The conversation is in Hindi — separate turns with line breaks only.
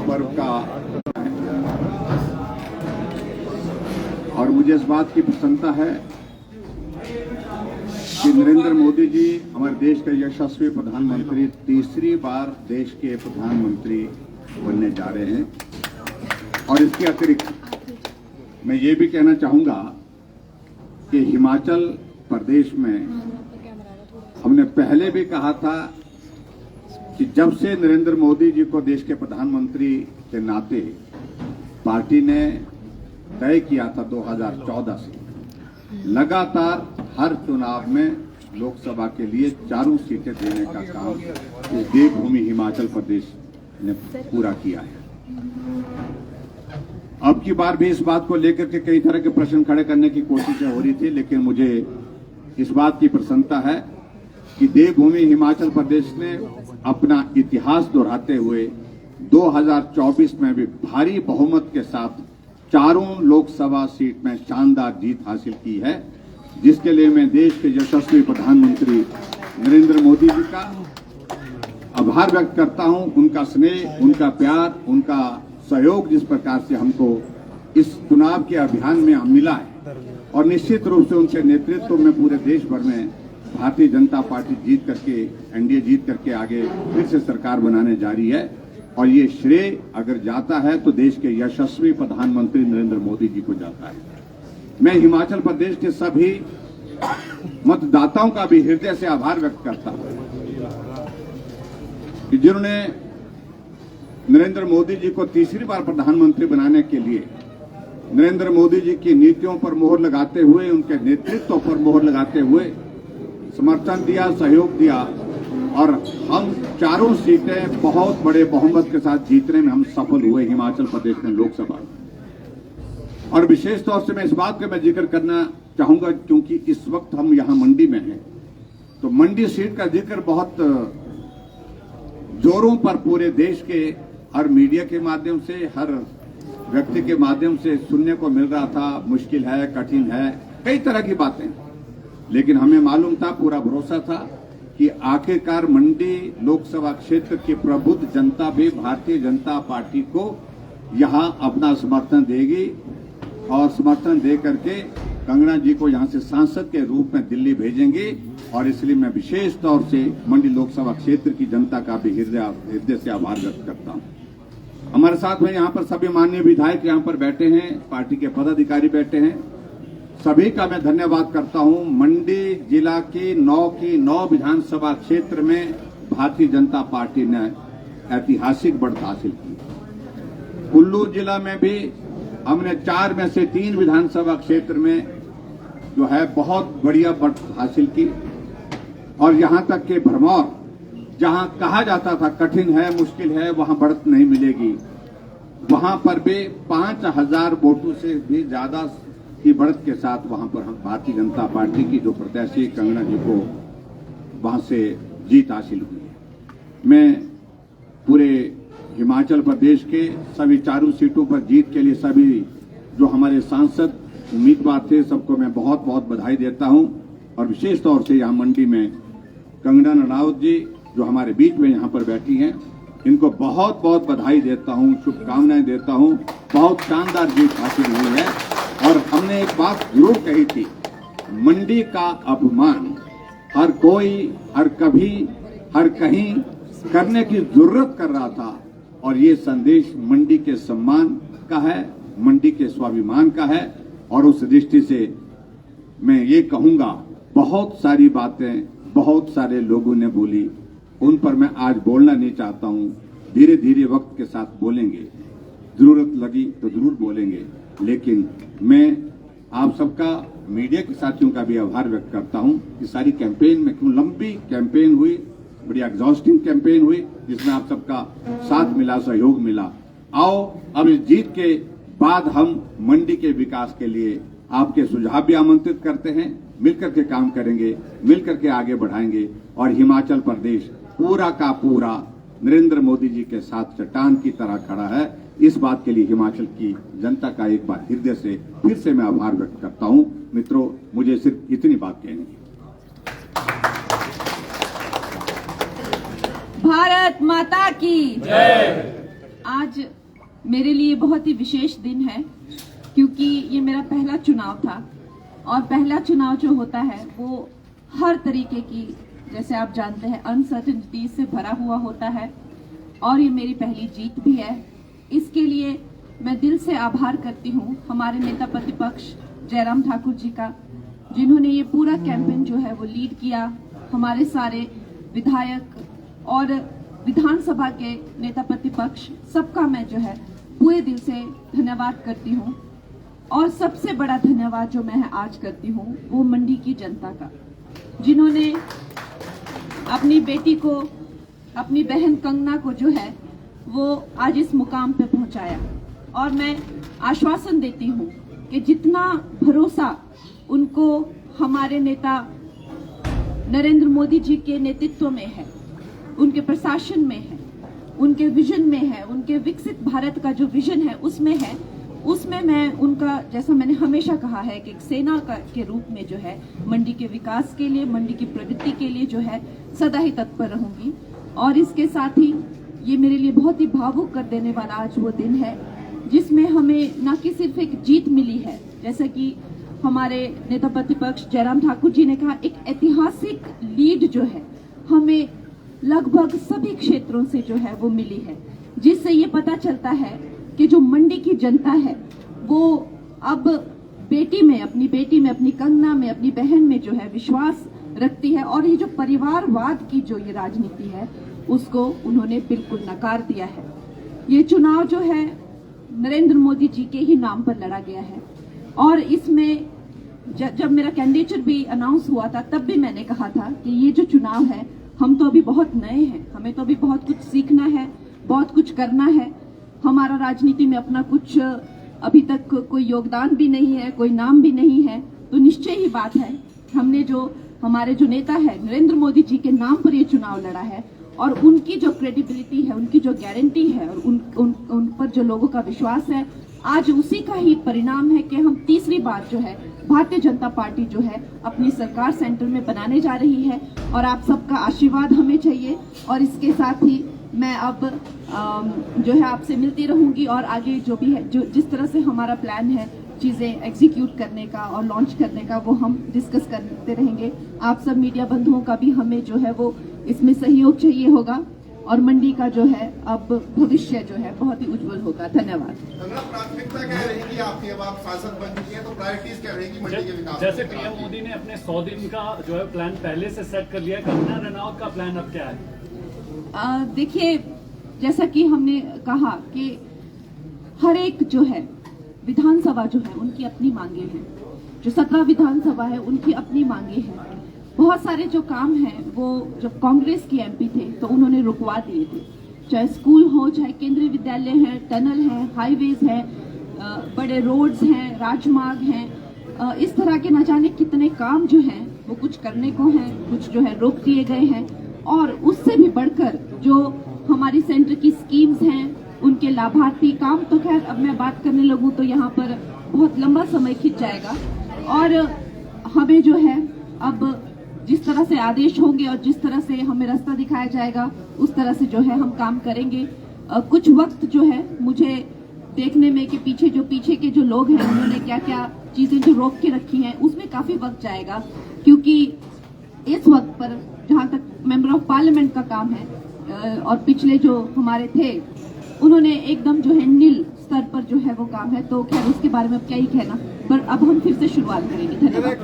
महापर्व का और मुझे इस बात की प्रसन्नता है कि नरेंद्र मोदी जी हमारे देश के यशस्वी प्रधानमंत्री तीसरी बार देश के प्रधानमंत्री बनने जा रहे हैं। और इसके अतिरिक्त मैं ये भी कहना चाहूंगा कि हिमाचल प्रदेश में हमने पहले भी कहा था कि जब से नरेंद्र मोदी जी को देश के प्रधानमंत्री के नाते पार्टी ने तय किया था 2014 से लगातार हर चुनाव में लोकसभा के लिए 4 सीटें देने का काम इस देवभूमि हिमाचल प्रदेश ने पूरा किया है। अब की बार भी इस बात को लेकर के कई तरह के प्रश्न खड़े करने की कोशिशें हो रही थी, लेकिन मुझे इस बात की प्रसन्नता है कि देवभूमि हिमाचल प्रदेश ने अपना इतिहास दोहराते हुए 2024 में भी भारी बहुमत के साथ 4 लोकसभा सीट में शानदार जीत हासिल की है, जिसके लिए मैं देश के यशस्वी प्रधानमंत्री नरेंद्र मोदी जी का आभार व्यक्त करता हूं। उनका स्नेह, उनका प्यार, उनका सहयोग जिस प्रकार से हमको इस चुनाव के अभियान में मिला है और निश्चित रूप से उनके नेतृत्व में पूरे देश भर में भारतीय जनता पार्टी जीत करके एनडीए जीत करके आगे फिर से सरकार बनाने जा रही है। और ये श्रेय अगर जाता है तो देश के यशस्वी प्रधानमंत्री नरेंद्र मोदी जी को जाता है। मैं हिमाचल प्रदेश के सभी मतदाताओं का भी हृदय से आभार व्यक्त करता हूं कि जिन्होंने नरेंद्र मोदी जी को तीसरी बार प्रधानमंत्री बनाने के लिए नरेंद्र मोदी जी की नीतियों पर मोहर लगाते हुए, उनके नेतृत्व पर मोहर लगाते हुए समर्थन दिया, सहयोग दिया और हम 4 सीटें बहुत बड़े बहुमत के साथ जीतने में हम सफल हुए हिमाचल प्रदेश में लोकसभा। और विशेष तौर से मैं इस बात का जिक्र करना चाहूंगा क्योंकि इस वक्त हम यहां मंडी में हैं, तो मंडी सीट का जिक्र बहुत जोरों पर पूरे देश के हर मीडिया के माध्यम से, हर व्यक्ति के माध्यम से सुनने को मिल रहा था। मुश्किल है, कठिन है, कई तरह की बातें, लेकिन हमें मालूम था, पूरा भरोसा था कि आखिरकार मंडी लोकसभा क्षेत्र की प्रबुद्ध जनता भी भारतीय जनता पार्टी को यहां अपना समर्थन देगी और समर्थन दे करके कंगना जी को यहां से सांसद के रूप में दिल्ली भेजेंगे। और इसलिए मैं विशेष तौर से मंडी लोकसभा क्षेत्र की जनता का भी हृदय से आभार व्यक्त करता हूं। हमारे साथ में यहाँ पर सभी माननीय विधायक यहाँ पर बैठे हैं, पार्टी के पदाधिकारी बैठे हैं, सभी का मैं धन्यवाद करता हूं। मंडी जिला की 9 विधानसभा क्षेत्र में भारतीय जनता पार्टी ने ऐतिहासिक बढ़त हासिल की। कुल्लू जिला में भी हमने 4 में से 3 विधानसभा क्षेत्र में जो है बहुत बढ़िया बढ़त हासिल की। और यहां तक कि भरमौर, जहां कहा जाता था कठिन है, मुश्किल है, वहां बढ़त नहीं मिलेगी, वहां पर भी 5000 वोटों से भी ज्यादा की बढ़त के साथ वहां पर हम भारतीय जनता पार्टी की जो प्रत्याशी कंगना जी को वहां से जीत हासिल हुई है। मैं पूरे हिमाचल प्रदेश के सभी 4 सीटों पर जीत के लिए सभी जो हमारे सांसद उम्मीदवार थे सबको मैं बहुत बहुत बधाई देता हूं। और विशेष तौर से यहां मंडी में कंगना रनौत जी जो हमारे बीच में यहां पर बैठी हैं, इनको बहुत बहुत बधाई देता हूं, शुभकामनाएं देता हूं। बहुत शानदार जीत हासिल हुई है। और हमने एक बात जरूर कही थी, मंडी का अपमान हर कोई, हर कभी, हर कहीं करने की जरूरत कर रहा था। और ये संदेश मंडी के सम्मान का है, मंडी के स्वाभिमान का है। और उस दृष्टि से मैं ये कहूंगा, बहुत सारी बातें बहुत सारे लोगों ने बोली, उन पर मैं आज बोलना नहीं चाहता हूं। धीरे धीरे वक्त के साथ बोलेंगे, जरूरत लगी तो जरूर बोलेंगे। लेकिन मैं आप सबका, मीडिया के साथियों का भी आभार व्यक्त करता हूं कि सारी कैंपेन में, क्यों लंबी कैंपेन हुई, बड़ी एग्जॉस्टिंग कैंपेन हुई, जिसमें आप सबका साथ मिला, सहयोग मिला। आओ अब इस जीत के बाद हम मंडी के विकास के लिए आपके सुझाव भी आमंत्रित करते हैं, मिलकर के काम करेंगे, मिलकर के आगे बढ़ाएंगे। और हिमाचल प्रदेश पूरा का पूरा नरेंद्र मोदी जी के साथ चट्टान की तरह खड़ा है। इस बात के लिए हिमाचल की जनता का एक बार हृदय से फिर से मैं आभार व्यक्त करता हूं। मित्रों, मुझे सिर्फ इतनी बात कहनी है।
भारत माता की जय। आज मेरे लिए बहुत ही विशेष दिन है क्योंकि ये मेरा पहला चुनाव था और पहला चुनाव जो होता है वो हर तरीके की, जैसे आप जानते हैं, अनसर्टेनिटी से भरा हुआ होता है और ये मेरी पहली जीत भी है। इसके लिए मैं दिल से आभार करती हूँ हमारे नेता प्रतिपक्ष जयराम ठाकुर जी का, जिन्होंने ये पूरा कैंपेन जो है वो लीड किया। हमारे सारे विधायक और विधानसभा के नेता प्रतिपक्ष सबका मैं जो है पूरे दिल से धन्यवाद करती हूँ। और सबसे बड़ा धन्यवाद जो मैं आज करती हूँ वो मंडी की जनता का, जिन्होंने अपनी बेटी को, अपनी बहन कंगना को जो है वो आज इस मुकाम पे पहुंचाया। और मैं आश्वासन देती हूँ कि जितना भरोसा उनको हमारे नेता नरेंद्र मोदी जी के नेतृत्व में है, उनके प्रशासन में है, उनके विजन में है, उनके विकसित भारत का जो विजन है उसमें मैं उनका, जैसा मैंने हमेशा कहा है कि एक सेना के रूप में जो है मंडी के विकास के लिए, मंडी की प्रगति के लिए जो है सदा ही तत्पर रहूंगी। और इसके साथ ही ये मेरे लिए बहुत ही भावुक कर देने वाला आज वो दिन है जिसमें हमें न कि सिर्फ एक जीत मिली है, जैसा कि हमारे नेता प्रतिपक्ष जयराम ठाकुर जी ने कहा, एक ऐतिहासिक लीड जो है हमें लगभग सभी क्षेत्रों से जो है वो मिली है, जिससे ये पता चलता है कि जो मंडी की जनता है वो अब बेटी में, अपनी बेटी में, अपनी कंगना में, अपनी बहन में जो है विश्वास रखती है। और ये जो परिवारवाद की जो ये राजनीति है उसको उन्होंने बिल्कुल नकार दिया है। ये चुनाव जो है नरेंद्र मोदी जी के ही नाम पर लड़ा गया है और इसमें जब मेरा कैंडिडेचर भी अनाउंस हुआ था तब भी मैंने कहा था कि ये जो चुनाव है, हम तो अभी बहुत नए हैं, हमें तो अभी बहुत कुछ सीखना है, बहुत कुछ करना है। हमारा राजनीति में अपना कुछ अभी तक कोई योगदान भी नहीं है, कोई नाम भी नहीं है, तो निश्चय ही बात है हमने जो हमारे जो नेता है नरेंद्र मोदी जी के नाम पर ये चुनाव लड़ा है और उनकी जो क्रेडिबिलिटी है, उनकी जो गारंटी है और उन पर जो लोगों का विश्वास है, आज उसी का ही परिणाम है कि हम तीसरी बार जो है भारतीय जनता पार्टी जो है अपनी सरकार सेंटर में बनाने जा रही है और आप सबका आशीर्वाद हमें चाहिए। और इसके साथ ही मैं अब जो है आपसे मिलती रहूंगी और आगे जो भी है, जो जिस तरह से हमारा प्लान है चीजें एग्जीक्यूट करने का और लॉन्च करने का, वो हम डिस्कस करते रहेंगे। आप सब मीडिया बंधुओं का भी हमें जो है वो इसमें सहयोग चाहिए होगा और मंडी का जो है अब भविष्य जो है बहुत ही उज्जवल होगा। धन्यवाद।
प्राथमिकता क्या रहेगी आपकी? अब आप सांसद बन चुकी हैं तो प्रायोरिटीज क्या रहेगी मंडी के विकास?
जैसे पीएम मोदी ने अपने 100 दिन का जो है प्लान पहले से सेट कर लिया है, कंगना रनौत का प्लान अब क्या है?
देखिए, जैसा कि हमने कहा कि हर एक जो है विधानसभा जो है उनकी अपनी मांगे हैं, जो 17 विधानसभा है उनकी अपनी मांगे हैं। बहुत सारे जो काम हैं वो जब कांग्रेस के एमपी थे तो उन्होंने रुकवा दिए थे, चाहे स्कूल हो, चाहे केंद्रीय विद्यालय हैं, टनल हैं, हाईवेज हैं, बड़े रोड्स हैं, राजमार्ग हैं, इस तरह के न जाने कितने काम जो हैं वो कुछ करने को हैं, कुछ जो है रोक दिए गए हैं। और उससे भी बढ़कर जो हमारी सेंटर की स्कीम्स हैं, उनके लाभार्थी काम, तो खैर अब मैं बात करने लगूं तो यहाँ पर बहुत लंबा समय खिंच जाएगा। और हमें जो है अब जिस तरह से आदेश होंगे और जिस तरह से हमें रास्ता दिखाया जाएगा उस तरह से जो है हम काम करेंगे। कुछ वक्त जो है मुझे देखने में कि पीछे के जो लोग हैं उन्होंने क्या क्या चीजें जो रोक के रखी हैं उसमें काफी वक्त जाएगा, क्योंकि इस वक्त पर जहां तक मेंबर ऑफ पार्लियामेंट का काम है और पिछले जो हमारे थे उन्होंने एकदम जो है नील स्तर पर जो है वो काम है, तो खैर उसके बारे में अब क्या ही कहना, पर अब हम फिर से शुरुआत करेंगे। धन्यवाद।